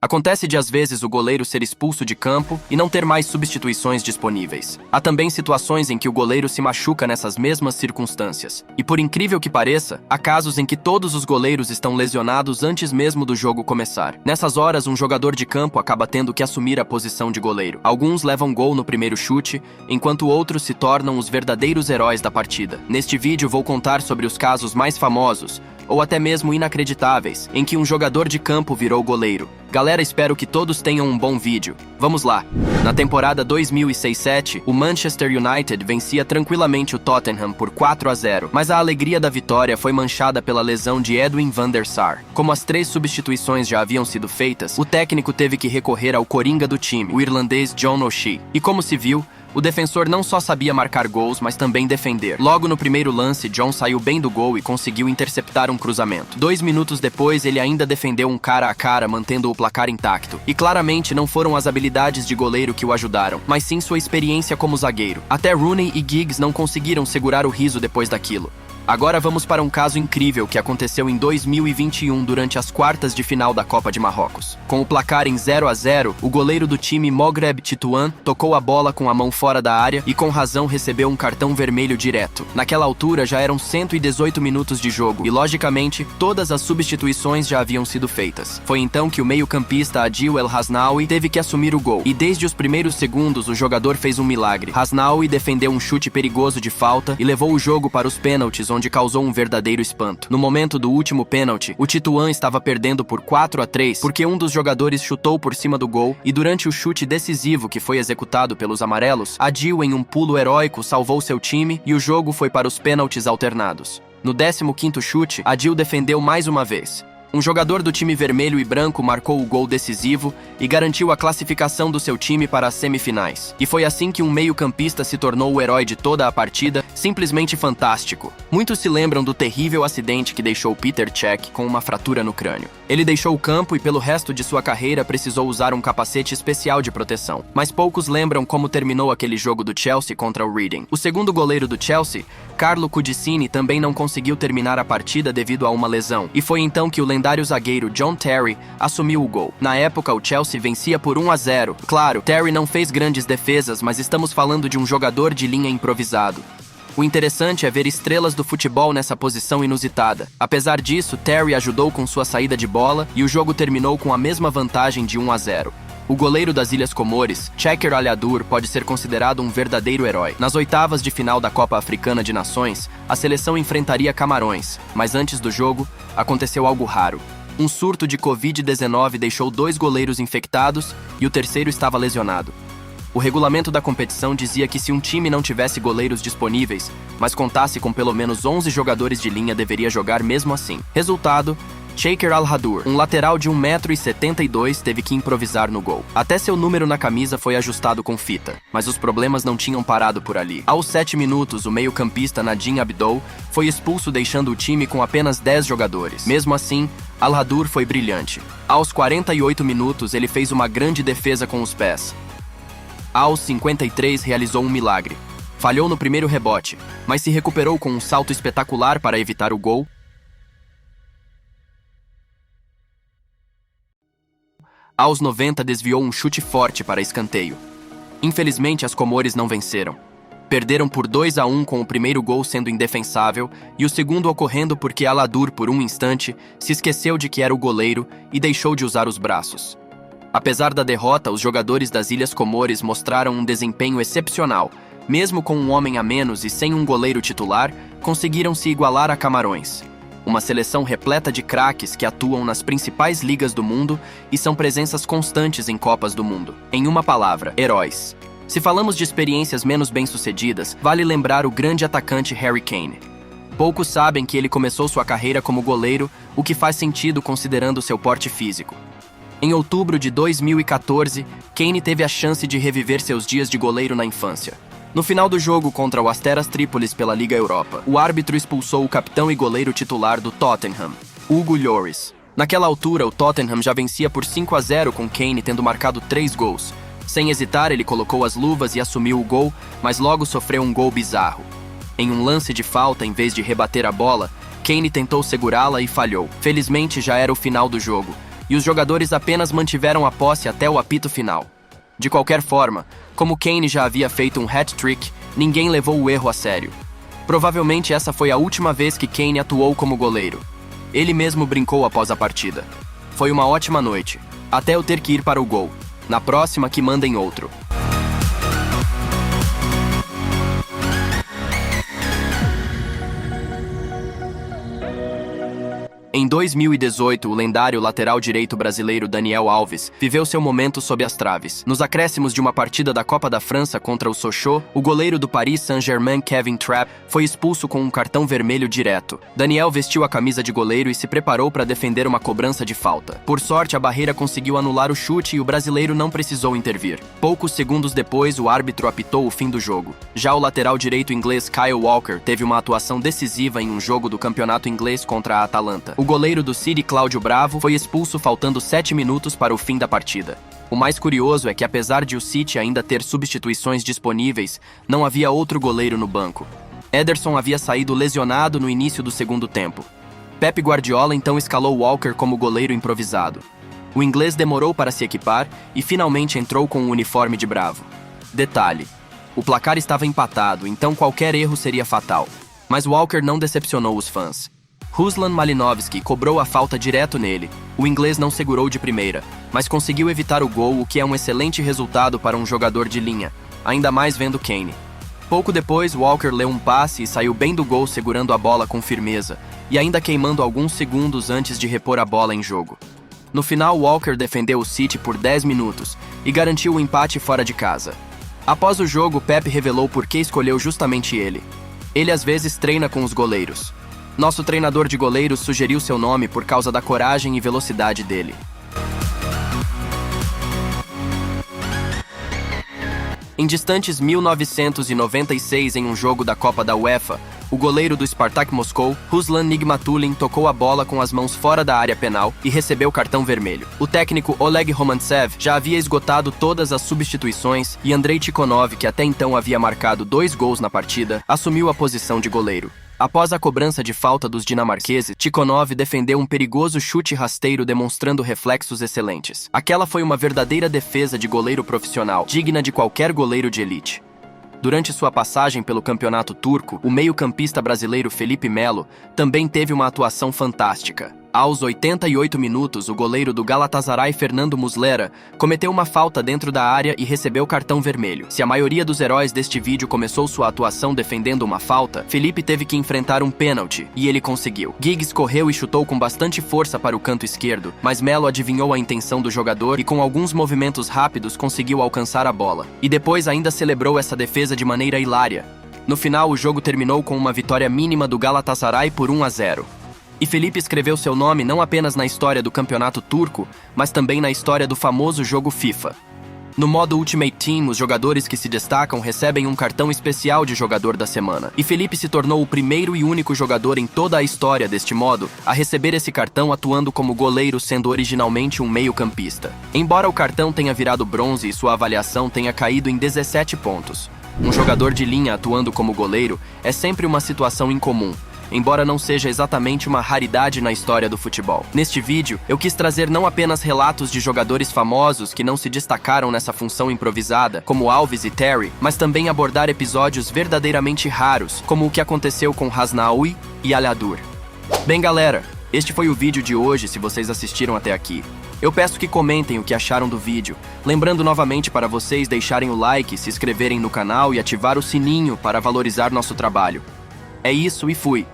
Acontece de às vezes o goleiro ser expulso de campo e não ter mais substituições disponíveis. Há também situações em que o goleiro se machuca nessas mesmas circunstâncias. E por incrível que pareça, há casos em que todos os goleiros estão lesionados antes mesmo do jogo começar. Nessas horas, um jogador de campo acaba tendo que assumir a posição de goleiro. Alguns levam gol no primeiro chute, enquanto outros se tornam os verdadeiros heróis da partida. Neste vídeo vou contar sobre os casos mais famosos, ou até mesmo inacreditáveis, em que um jogador de campo virou goleiro. Galera, espero que todos tenham um bom vídeo. Vamos lá! Na temporada 2006-07, o Manchester United vencia tranquilamente o Tottenham por 4-0, mas a alegria da vitória foi manchada pela lesão de Edwin van der Sar. Como as 3 substituições já haviam sido feitas, o técnico teve que recorrer ao coringa do time, o irlandês John O'Shea. E como se viu, o defensor não só sabia marcar gols, mas também defender. Logo no primeiro lance, John saiu bem do gol e conseguiu interceptar um cruzamento. 2 minutos depois, ele ainda defendeu um cara a cara, mantendo o placar intacto. E claramente não foram as habilidades de goleiro que o ajudaram, mas sim sua experiência como zagueiro. Até Rooney e Giggs não conseguiram segurar o riso depois daquilo. Agora vamos para um caso incrível que aconteceu em 2021 durante as quartas de final da Copa de Marrocos. Com o placar em 0-0, o goleiro do time Maghreb Titouan tocou a bola com a mão fora da área e com razão recebeu um cartão vermelho direto. Naquela altura já eram 118 minutos de jogo e, logicamente, todas as substituições já haviam sido feitas. Foi então que o meio-campista Adil El Hasnaoui teve que assumir o gol e desde os primeiros segundos o jogador fez um milagre. Hasnaoui defendeu um chute perigoso de falta e levou o jogo para os pênaltis, onde causou um verdadeiro espanto. No momento do último pênalti, o Titouan estava perdendo por 4-3 porque um dos jogadores chutou por cima do gol e durante o chute decisivo que foi executado pelos amarelos, Adil, em um pulo heróico, salvou seu time e o jogo foi para os pênaltis alternados. No 15º chute, Adil defendeu mais uma vez. Um jogador do time vermelho e branco marcou o gol decisivo e garantiu a classificação do seu time para as semifinais. E foi assim que um meio-campista se tornou o herói de toda a partida, simplesmente fantástico. Muitos se lembram do terrível acidente que deixou Peter Cech com uma fratura no crânio. Ele deixou o campo e pelo resto de sua carreira precisou usar um capacete especial de proteção. Mas poucos lembram como terminou aquele jogo do Chelsea contra o Reading. O segundo goleiro do Chelsea, Carlo Cudicini, também não conseguiu terminar a partida devido a uma lesão. E foi então que o lendário zagueiro John Terry assumiu o gol. Na época, o Chelsea vencia por 1-0. Claro, Terry não fez grandes defesas, mas estamos falando de um jogador de linha improvisado. O interessante é ver estrelas do futebol nessa posição inusitada. Apesar disso, Terry ajudou com sua saída de bola e o jogo terminou com a mesma vantagem de 1-0. O goleiro das Ilhas Comores, Cheikh Al Hadour, pode ser considerado um verdadeiro herói. Nas oitavas de final da Copa Africana de Nações, a seleção enfrentaria Camarões, mas antes do jogo, aconteceu algo raro. Um surto de Covid-19 deixou 2 goleiros infectados e o terceiro estava lesionado. O regulamento da competição dizia que se um time não tivesse goleiros disponíveis, mas contasse com pelo menos 11 jogadores de linha, deveria jogar mesmo assim. Resultado: Cheikh Al Hadour, um lateral de 1,72 m, teve que improvisar no gol. Até seu número na camisa foi ajustado com fita, mas os problemas não tinham parado por ali. Aos 7 minutos, o meio-campista Nadim Abdou foi expulso, deixando o time com apenas 10 jogadores. Mesmo assim, Al Hadour foi brilhante. Aos 48 minutos, ele fez uma grande defesa com os pés. Aos 53, realizou um milagre. Falhou no primeiro rebote, mas se recuperou com um salto espetacular para evitar o gol. Aos 90, desviou um chute forte para escanteio. Infelizmente, as Comores não venceram. Perderam por 2-1, com o primeiro gol sendo indefensável e o segundo ocorrendo porque Al Hadour, por um instante, se esqueceu de que era o goleiro e deixou de usar os braços. Apesar da derrota, os jogadores das Ilhas Comores mostraram um desempenho excepcional. Mesmo com um homem a menos e sem um goleiro titular, conseguiram se igualar a Camarões. Uma seleção repleta de craques que atuam nas principais ligas do mundo e são presenças constantes em Copas do Mundo. Em uma palavra, heróis. Se falamos de experiências menos bem-sucedidas, vale lembrar o grande atacante Harry Kane. Poucos sabem que ele começou sua carreira como goleiro, o que faz sentido considerando seu porte físico. Em outubro de 2014, Kane teve a chance de reviver seus dias de goleiro na infância. No final do jogo contra o Asteras Trípolis pela Liga Europa, o árbitro expulsou o capitão e goleiro titular do Tottenham, Hugo Lloris. Naquela altura, o Tottenham já vencia por 5-0 com Kane tendo marcado 3 gols. Sem hesitar, ele colocou as luvas e assumiu o gol, mas logo sofreu um gol bizarro. Em um lance de falta, em vez de rebater a bola, Kane tentou segurá-la e falhou. Felizmente, já era o final do jogo, e os jogadores apenas mantiveram a posse até o apito final. De qualquer forma, como Kane já havia feito um hat-trick, ninguém levou o erro a sério. Provavelmente essa foi a última vez que Kane atuou como goleiro. Ele mesmo brincou após a partida. Foi uma ótima noite, até eu ter que ir para o gol. Na próxima que mandem outro. Em 2018, o lendário lateral direito brasileiro Daniel Alves viveu seu momento sob as traves. Nos acréscimos de uma partida da Copa da França contra o Sochaux, o goleiro do Paris Saint-Germain, Kevin Trapp, foi expulso com um cartão vermelho direto. Daniel vestiu a camisa de goleiro e se preparou para defender uma cobrança de falta. Por sorte, a barreira conseguiu anular o chute e o brasileiro não precisou intervir. Poucos segundos depois, o árbitro apitou o fim do jogo. Já o lateral direito inglês Kyle Walker teve uma atuação decisiva em um jogo do campeonato inglês contra a Atalanta. O goleiro do City, Cláudio Bravo, foi expulso faltando 7 minutos para o fim da partida. O mais curioso é que, apesar de o City ainda ter substituições disponíveis, não havia outro goleiro no banco. Ederson havia saído lesionado no início do segundo tempo. Pep Guardiola então escalou Walker como goleiro improvisado. O inglês demorou para se equipar e finalmente entrou com o uniforme de Bravo. Detalhe: o placar estava empatado, então qualquer erro seria fatal. Mas Walker não decepcionou os fãs. Ruslan Malinovski cobrou a falta direto nele. O inglês não segurou de primeira, mas conseguiu evitar o gol, o que é um excelente resultado para um jogador de linha, ainda mais vendo Kane. Pouco depois, Walker leu um passe e saiu bem do gol segurando a bola com firmeza, e ainda queimando alguns segundos antes de repor a bola em jogo. No final, Walker defendeu o City por 10 minutos e garantiu o empate fora de casa. Após o jogo, Pep revelou por que escolheu justamente ele. Ele às vezes treina com os goleiros. Nosso treinador de goleiros sugeriu seu nome por causa da coragem e velocidade dele. Em distantes 1996, em um jogo da Copa da UEFA, o goleiro do Spartak Moscou, Ruslan Nigmatulin, tocou a bola com as mãos fora da área penal e recebeu cartão vermelho. O técnico Oleg Romantsev já havia esgotado todas as substituições e Andrei Tikhonov, que até então havia marcado 2 gols na partida, assumiu a posição de goleiro. Após a cobrança de falta dos dinamarqueses, Tikhonov defendeu um perigoso chute rasteiro demonstrando reflexos excelentes. Aquela foi uma verdadeira defesa de goleiro profissional, digna de qualquer goleiro de elite. Durante sua passagem pelo campeonato turco, o meio-campista brasileiro Felipe Melo também teve uma atuação fantástica. Aos 88 minutos, o goleiro do Galatasaray, Fernando Muslera, cometeu uma falta dentro da área e recebeu cartão vermelho. Se a maioria dos heróis deste vídeo começou sua atuação defendendo uma falta, Felipe teve que enfrentar um pênalti, e ele conseguiu. Giggs correu e chutou com bastante força para o canto esquerdo, mas Melo adivinhou a intenção do jogador e com alguns movimentos rápidos conseguiu alcançar a bola. E depois ainda celebrou essa defesa de maneira hilária. No final, o jogo terminou com uma vitória mínima do Galatasaray por 1-0. E Felipe escreveu seu nome não apenas na história do campeonato turco, mas também na história do famoso jogo FIFA. No modo Ultimate Team, os jogadores que se destacam recebem um cartão especial de jogador da semana. E Felipe se tornou o primeiro e único jogador em toda a história deste modo a receber esse cartão atuando como goleiro, sendo originalmente um meio-campista. Embora o cartão tenha virado bronze e sua avaliação tenha caído em 17 pontos. Um jogador de linha atuando como goleiro é sempre uma situação incomum, embora não seja exatamente uma raridade na história do futebol. Neste vídeo, eu quis trazer não apenas relatos de jogadores famosos que não se destacaram nessa função improvisada, como Alves e Terry, mas também abordar episódios verdadeiramente raros, como o que aconteceu com Hasnaoui e Al-Adur. Bem, galera, este foi o vídeo de hoje, se vocês assistiram até aqui. Eu peço que comentem o que acharam do vídeo, lembrando novamente para vocês deixarem o like, se inscreverem no canal e ativar o sininho para valorizar nosso trabalho. É isso e fui!